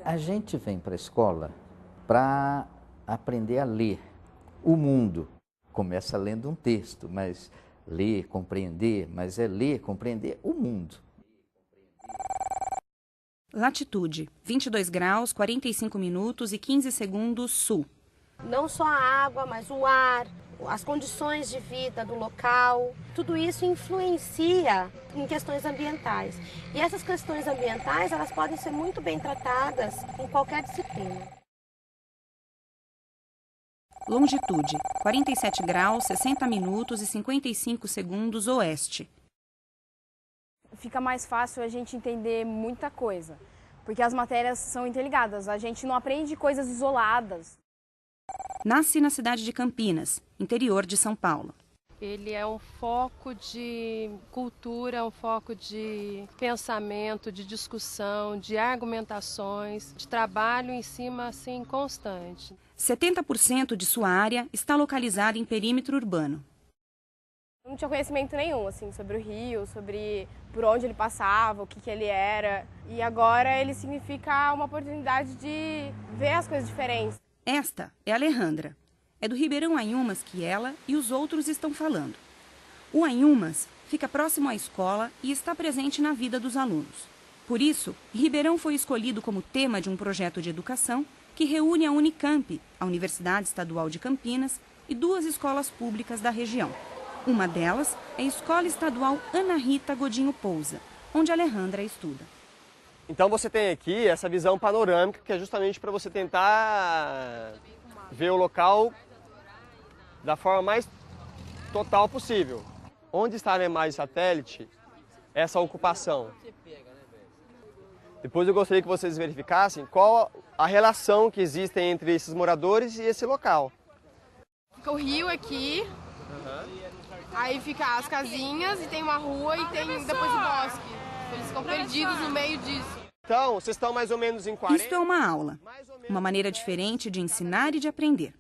A gente vem para a escola para aprender a ler o mundo. Começa lendo um texto, mas ler, compreender, mas é ler, compreender o mundo. Latitude, 22 graus, 45 minutos e 15 segundos sul. Não só a água, mas o ar, as condições de vida do local, tudo isso influencia em questões ambientais. E essas questões ambientais, elas podem ser muito bem tratadas em qualquer disciplina. Longitude, 47 graus, 60 minutos e 55 segundos oeste. Fica mais fácil a gente entender muita coisa, porque as matérias são interligadas, a gente não aprende coisas isoladas. Nasce na cidade de Campinas, interior de São Paulo. Ele é um foco de cultura, um foco de pensamento, de discussão, de argumentações, de trabalho em cima assim constante. 70% de sua área está localizada em perímetro urbano. Não tinha conhecimento nenhum assim, sobre o Rio, sobre por onde ele passava, o que ele era. E agora ele significa uma oportunidade de ver as coisas diferentes. Esta é a Alejandra. É do Ribeirão Anhumas que ela e os outros estão falando. O Anhumas fica próximo à escola e está presente na vida dos alunos. Por isso, Ribeirão foi escolhido como tema de um projeto de educação que reúne a Unicamp, a Universidade Estadual de Campinas, e 2 escolas públicas da região. Uma delas é a Escola Estadual Ana Rita Godinho Pousa, onde a Alejandra estuda. Então você tem aqui essa visão panorâmica, que é justamente para você tentar ver o local da forma mais total possível. Onde está na imagem satélite essa ocupação? Depois eu gostaria que vocês verificassem qual a relação que existe entre esses moradores e esse local. Fica o rio aqui, aí fica as casinhas e tem uma rua e tem depois o bosque. Eles ficam perdidos no meio disso. Então, vocês estão mais ou menos em 40... Isto é uma aula, uma maneira diferente de ensinar e de aprender.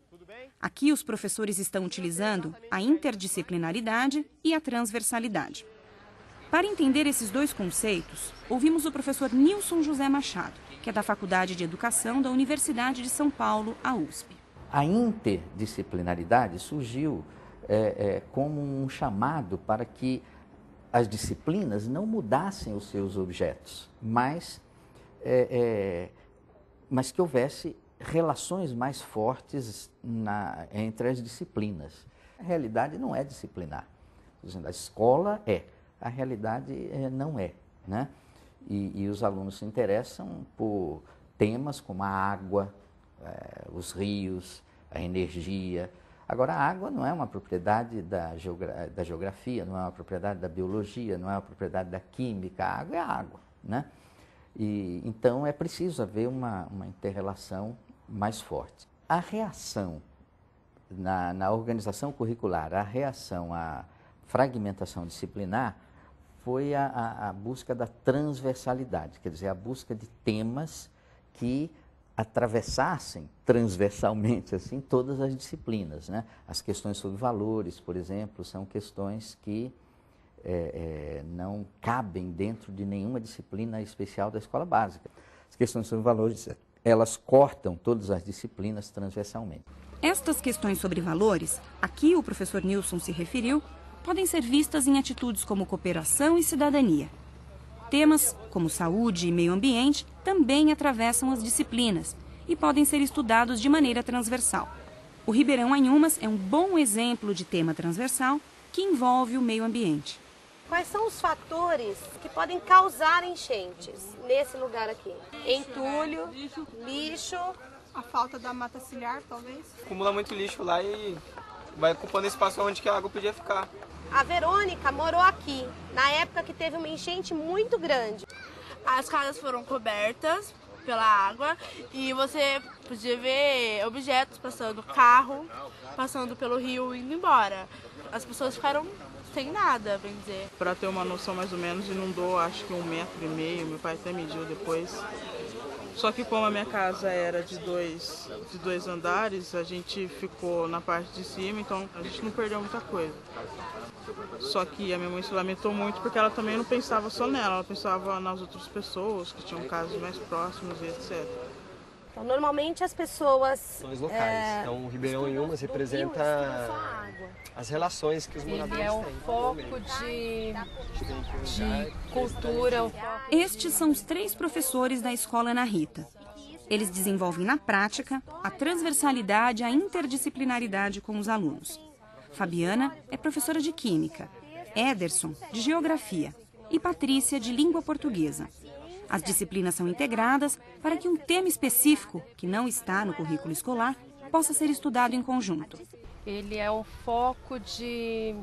Aqui os professores estão utilizando a interdisciplinaridade e a transversalidade. Para entender esses 2 conceitos, ouvimos o professor Nilson José Machado, que é da Faculdade de Educação da Universidade de São Paulo, a USP. A interdisciplinaridade surgiu como um chamado para que as disciplinas não mudassem os seus objetos, mas que houvesse relações mais fortes entre as disciplinas. A realidade não é disciplinar. A escola é, a realidade não é, né? E os alunos se interessam por temas como a água, os rios, a energia. Agora, a água não é uma propriedade da geografia, não é uma propriedade da biologia, não é uma propriedade da química. A água é a água, né? E, então, é preciso haver uma inter-relação mais forte. A reação na organização curricular, a reação à fragmentação disciplinar foi a busca da transversalidade, quer dizer, a busca de temas que atravessassem transversalmente assim, todas as disciplinas, né? As questões sobre valores, por exemplo, são questões que não cabem dentro de nenhuma disciplina especial da escola básica. As questões sobre valores, elas cortam todas as disciplinas transversalmente. Estas questões sobre valores, aqui o professor Nilson se referiu, podem ser vistas em atitudes como cooperação e cidadania. Temas como saúde e meio ambiente também atravessam as disciplinas e podem ser estudados de maneira transversal. O Ribeirão Anhumas é um bom exemplo de tema transversal que envolve o meio ambiente. Quais são os fatores que podem causar enchentes nesse lugar aqui? Entulho, lixo, A falta da mata ciliar, talvez. Acumula muito lixo lá e vai ocupando espaço onde que a água podia ficar. A Verônica morou aqui, na época que teve uma enchente muito grande. As casas foram cobertas pela água e você podia ver objetos passando, carro passando pelo rio e indo embora. As pessoas ficaram sem nada, bem dizer. Para ter uma noção mais ou menos, inundou acho que 1,5 metros, meu pai até mediu depois. Só que como a minha casa era de dois andares, a gente ficou na parte de cima, então a gente não perdeu muita coisa. Só que a minha mãe se lamentou muito porque ela também não pensava só nela, ela pensava nas outras pessoas que tinham casos mais próximos e etc. Então, normalmente as pessoas... Questões locais. Então, o Ribeirão Inhumas representa as relações que os moradores têm. Ele é um foco de cultura. Estes são os 3 professores da Escola Ana Rita. Eles desenvolvem na prática a transversalidade e a interdisciplinaridade com os alunos. Fabiana é professora de Química, Ederson, de Geografia e Patrícia, de Língua Portuguesa. As disciplinas são integradas para que um tema específico, que não está no currículo escolar, possa ser estudado em conjunto. Ele é um foco de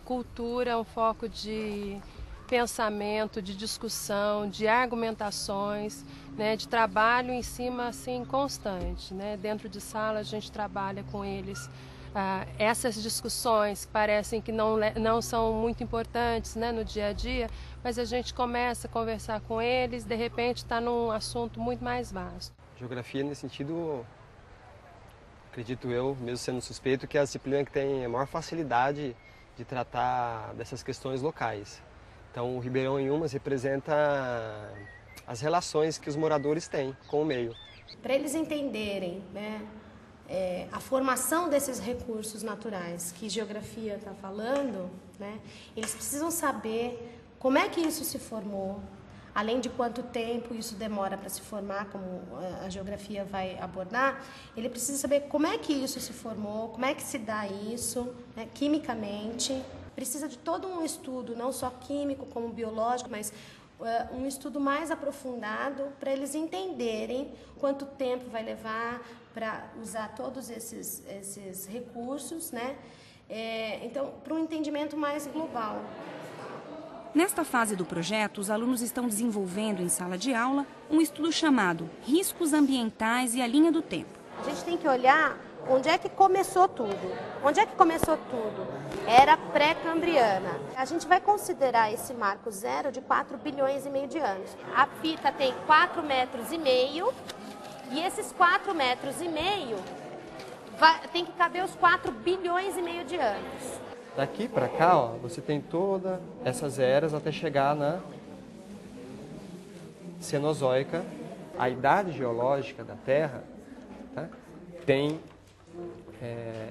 cultura, um foco de pensamento, de discussão, de argumentações, né, de trabalho em cima assim, constante. Né? Dentro de sala a gente trabalha com eles essas discussões que parecem que não são muito importantes, né, no dia a dia, mas a gente começa a conversar com eles, de repente está num assunto muito mais vasto. Geografia, nesse sentido, acredito eu, mesmo sendo suspeito, que é a disciplina que tem a maior facilidade de tratar dessas questões locais. Então, o Ribeirão Inhumas representa as relações que os moradores têm com o meio. Para eles entenderem, né, a formação desses recursos naturais que geografia está falando, né, eles precisam saber como é que isso se formou, além de quanto tempo isso demora para se formar, como a geografia vai abordar. Ele precisa saber como é que isso se formou, como é que se dá isso, né, quimicamente. Precisa de todo um estudo, não só químico como biológico, mas um estudo mais aprofundado para eles entenderem quanto tempo vai levar para usar todos esses recursos, né? Então, para um entendimento mais global. Nesta fase do projeto, os alunos estão desenvolvendo em sala de aula um estudo chamado Riscos Ambientais e a Linha do Tempo. A gente tem que olhar onde é que começou tudo. Onde é que começou tudo? Era pré-cambriana. A gente vai considerar esse marco zero de 4 bilhões e meio de anos. A fita tem 4,5 metros e esses 4,5 metros tem que caber os 4 bilhões e meio de anos. Daqui para cá, ó, você tem todas essas eras até chegar na Cenozoica. A idade geológica da Terra, tá,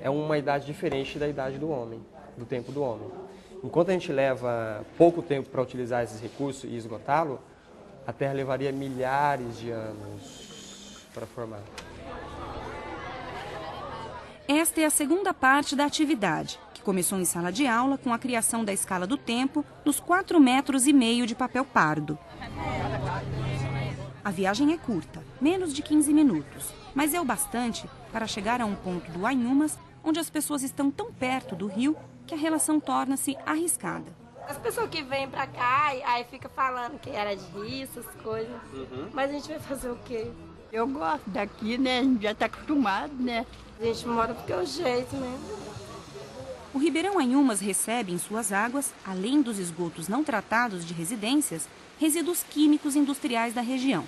é uma idade diferente da idade do homem, do tempo do homem. Enquanto a gente leva pouco tempo para utilizar esses recursos e esgotá-lo, a Terra levaria milhares de anos para formar. Esta é a segunda parte da atividade, que começou em sala de aula com a criação da escala do tempo nos 4,5 metros de papel pardo. A viagem é curta, menos de 15 minutos, mas é o bastante para chegar a um ponto do Anhumas onde as pessoas estão tão perto do rio que a relação torna-se arriscada. As pessoas que vêm pra cá, aí fica falando que era de rio, essas coisas, mas a gente vai fazer o quê? Eu gosto daqui, né? A gente já está acostumado, né? A gente mora porque é o jeito, né? O Ribeirão Anhumas recebe em suas águas, além dos esgotos não tratados de residências, resíduos químicos industriais da região.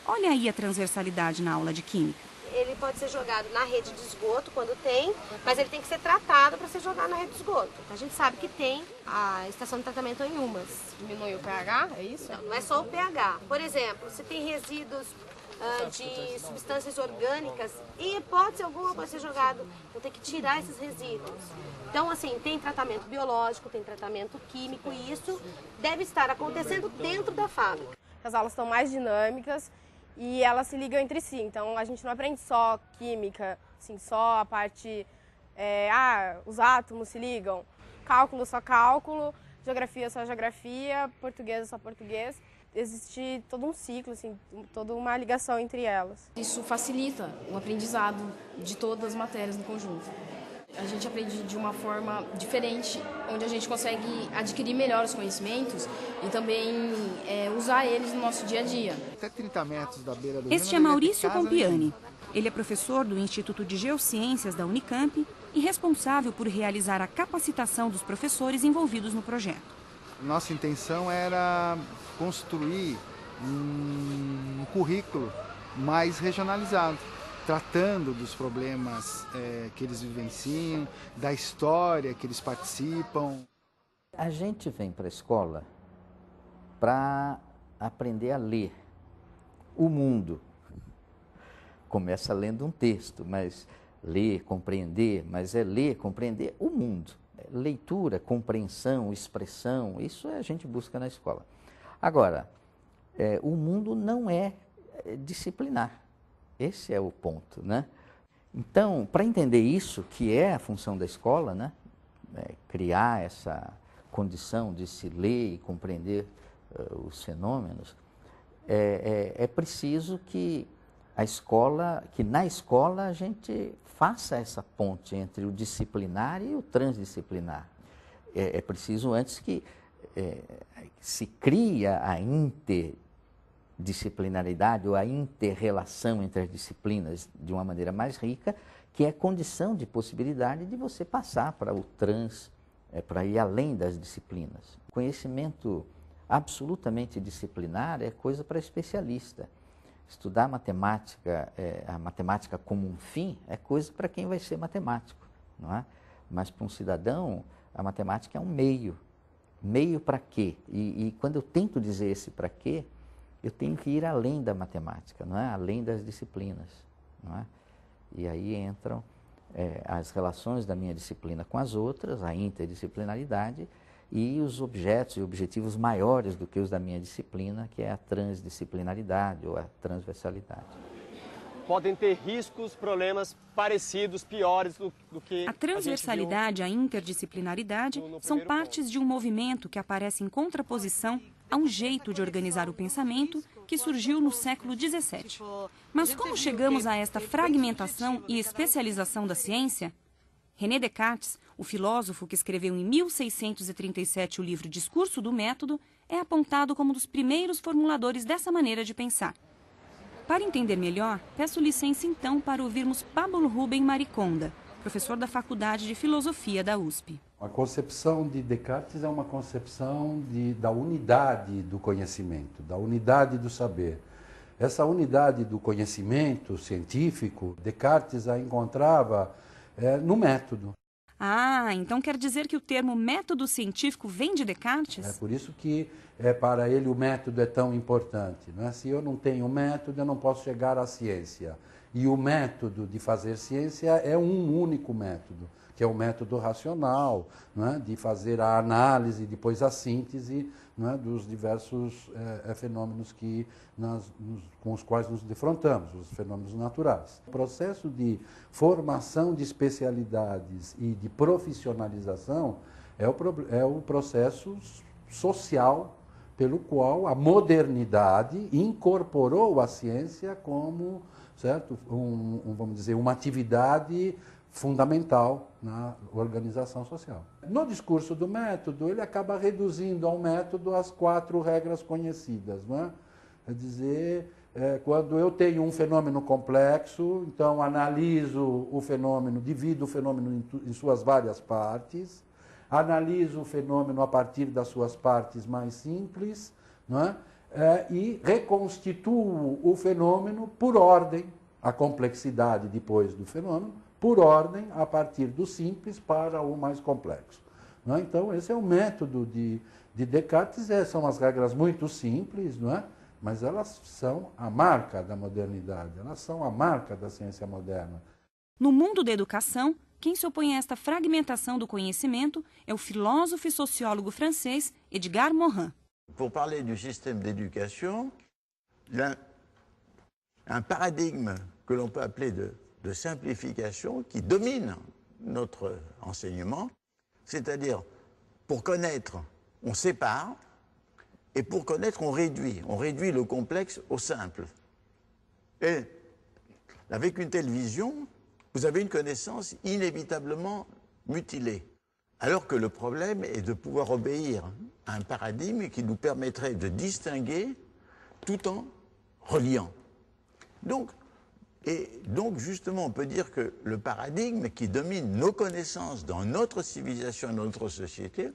Olha aí a transversalidade na aula de Química. Ele pode ser jogado na rede de esgoto quando tem, mas ele tem que ser tratado para ser jogado na rede de esgoto. A gente sabe que tem a estação de tratamento em Inhumas. Diminui o pH, é isso? Não é só o pH. Por exemplo, se tem resíduos de substâncias orgânicas, em hipótese alguma pode ser jogado, então tem que tirar esses resíduos. Então, assim, tem tratamento biológico, tem tratamento químico e isso deve estar acontecendo dentro da fábrica. As aulas estão mais dinâmicas e elas se ligam entre si, então a gente não aprende só química, assim, só a parte, os átomos se ligam, cálculo só cálculo, geografia só geografia, português só português. Existe todo um ciclo, assim, toda uma ligação entre elas. Isso facilita o aprendizado de todas as matérias no conjunto. A gente aprende de uma forma diferente, onde a gente consegue adquirir melhor os conhecimentos e também usar eles no nosso dia a dia. Até 30 metros da beira do rio. Este é Maurício Pompiani. Ele é professor do Instituto de Geociências da Unicamp e responsável por realizar a capacitação dos professores envolvidos no projeto. Nossa intenção era construir um currículo mais regionalizado, tratando dos problemas que eles vivenciam, da história que eles participam. A gente vem para a escola para aprender a ler o mundo, começa lendo um texto, mas ler, compreender, mas é ler, compreender o mundo. Leitura, compreensão, expressão, isso a gente busca na escola. Agora, o mundo não é disciplinar. Esse é o ponto, né? Então, para entender isso, que é a função da escola, né? Criar essa condição de se ler e compreender os fenômenos, é preciso que na escola a gente faça essa ponte entre o disciplinar e o transdisciplinar. É preciso antes que se crie a interdisciplinaridade ou a inter-relação entre as disciplinas de uma maneira mais rica, que é condição de possibilidade de você passar para o trans, para ir além das disciplinas. Conhecimento absolutamente disciplinar é coisa para especialista. Estudar matemática, a matemática como um fim, é coisa para quem vai ser matemático, não é? Mas para um cidadão, a matemática é um meio. Meio para quê? E quando eu tento dizer esse para quê, eu tenho que ir além da matemática, não é? Além das disciplinas, não é? E aí entram as relações da minha disciplina com as outras, a interdisciplinaridade, e os objetos e objetivos maiores do que os da minha disciplina, que é a transdisciplinaridade ou a transversalidade. Podem ter riscos, problemas parecidos, piores do que a transversalidade e a interdisciplinaridade são partes de um movimento que aparece em contraposição a um jeito de organizar o pensamento que surgiu no século XVII. Mas como chegamos a esta fragmentação e especialização da ciência? René Descartes, o filósofo que escreveu em 1637 o livro Discurso do Método, é apontado como um dos primeiros formuladores dessa maneira de pensar. Para entender melhor, peço licença então para ouvirmos Pablo Rubem Mariconda, professor da Faculdade de Filosofia da USP. A concepção de Descartes é uma concepção da unidade do conhecimento, da unidade do saber. Essa unidade do conhecimento científico, Descartes a encontrava no método. Ah, então quer dizer que o termo método científico vem de Descartes? É por isso que para ele o método é tão importante, não é? Se eu não tenho método, eu não posso chegar à ciência. E o método de fazer ciência é um único método, que é o método racional, não é? De fazer a análise, depois a síntese, não é? Dos diversos fenômenos com os quais nos defrontamos, os fenômenos naturais. O processo de formação de especialidades e de profissionalização é o processo social pelo qual a modernidade incorporou a ciência como, certo, vamos dizer, uma atividade fundamental na organização social. No discurso do método, ele acaba reduzindo ao método as 4 regras conhecidas, não é? Quer dizer, quando eu tenho um fenômeno complexo, então analiso o fenômeno, divido o fenômeno em suas várias partes, analiso o fenômeno a partir das suas partes mais simples, não é? E reconstituo o fenômeno por ordem, a complexidade depois do fenômeno, por ordem, a partir do simples para o mais complexo. Não é? Então, esse é o método de Descartes, são as regras muito simples, não é? Mas elas são a marca da modernidade, elas são a marca da ciência moderna. No mundo da educação, quem se opõe a esta fragmentação do conhecimento é o filósofo e sociólogo francês Edgar Morin. Pour parler du système d'éducation, il y a un paradigme que l'on peut appeler de simplification qui domine notre enseignement, c'est-à-dire pour connaître, on sépare, et pour connaître, on réduit le complexe au simple. Et avec une telle vision, vous avez une connaissance inévitablement mutilée. Alors que le problème est de pouvoir obéir à un paradigme qui nous permettrait de distinguer tout en reliant. Donc, justement, on peut dire que le paradigme qui domine nos connaissances dans notre civilisation, dans notre société,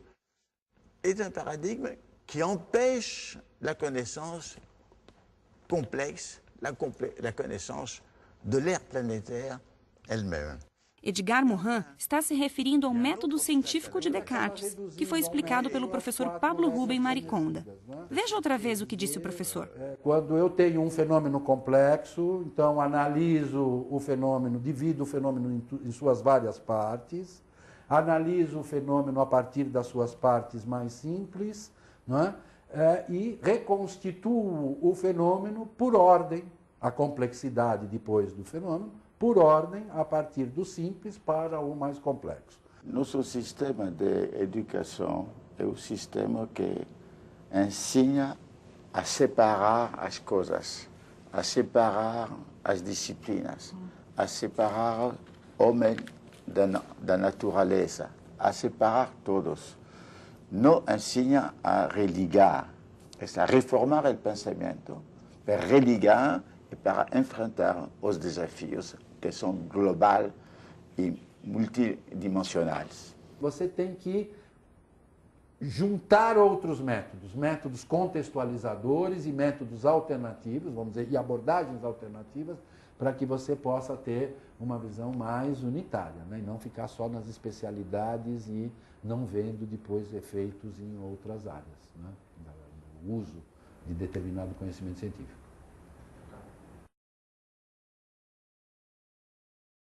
est un paradigme qui empêche la connaissance complexe, la connaissance de l'ère planétaire elle-même. Edgar Morin está se referindo ao método científico de Descartes, que foi explicado pelo professor Pablo Rubem Mariconda. Veja outra vez o que disse o professor. Quando eu tenho um fenômeno complexo, então analiso o fenômeno, divido o fenômeno em suas várias partes, analiso o fenômeno a partir das suas partes mais simples, não é? E reconstituo o fenômeno por ordem, a complexidade depois do fenômeno, por ordem, a partir do simples para o mais complexo. Nosso sistema de educação é o sistema que ensina a separar as coisas, a separar as disciplinas, a separar o homem da natureza, a separar todos. Não ensina a religar, a reformar o pensamento, para religar e para enfrentar os desafios que são globais e multidimensionais. Você tem que juntar outros métodos, métodos contextualizadores e métodos alternativos, vamos dizer, e abordagens alternativas, para que você possa ter uma visão mais unitária, né? E não ficar só nas especialidades e não vendo depois efeitos em outras áreas, né? Do uso de determinado conhecimento científico.